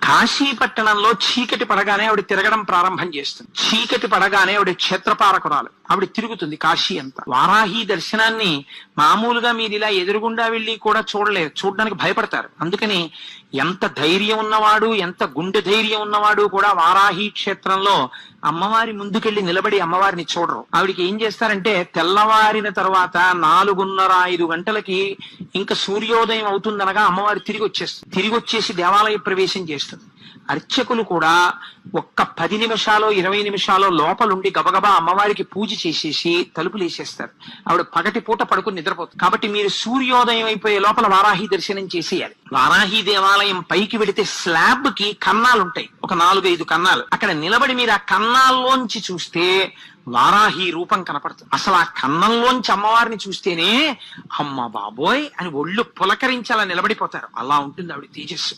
కాశీపట్టణంలో చీకటి పడగానే ఆవిడ తిరగడం ప్రారంభం చేస్తుంది. చీకటి పడగానే ఆవిడ క్షేత్రపారకురాలు, ఆవిడ తిరుగుతుంది కాశీ అంతా. వారాహి దర్శనాన్ని మామూలుగా మీరు ఇలా ఎదురుగుండా వెళ్ళి కూడా చూడలేరు, చూడడానికి భయపడతారు. అందుకని ఎంత ధైర్యం ఉన్నవాడు, ఎంత గుండె ధైర్యం ఉన్నవాడు కూడా వారాహి క్షేత్రంలో అమ్మవారి ముందుకెళ్లి నిలబడి అమ్మవారిని చూడరు. ఆవిడికి ఏం చేస్తారంటే తెల్లవారిన తర్వాత 4:30-5 గంటలకి ఇంకా సూర్యోదయం అవుతుందనగా అమ్మవారి తిరిగి వచ్చేస్తుంది. తిరిగి వచ్చేసి దేవాలయ ప్రవేశం చేస్తుంది. అర్చకులు కూడా ఒక్క 10 నిమిషాలు 20 నిమిషాలు లోపలుండి గబగబా అమ్మవారికి పూజ చేసేసి తలుపులు వేసేస్తారు. ఆవిడ పగటి పూట పడుకుని నిద్రపోతుంది. కాబట్టి మీరు సూర్యోదయం అయిపోయే లోపల వారాహి దర్శనం చేసేయాలి. వారాహి దేవాలయం పైకి వెడితే స్లాబ్ కి కన్నాలుంటాయి, ఒక 4-5 కన్నాలు. అక్కడ నిలబడి మీరు ఆ కన్నాల్లోంచి చూస్తే వారాహి రూపం కనపడుతుంది. అసలు ఆ కన్నంలోంచి అమ్మవారిని చూస్తేనే అమ్మ బాబోయ్ అని ఒళ్ళు పులకరించి అలా నిలబడిపోతారు. అలా ఉంటుంది ఆవిడ తేజస్సు.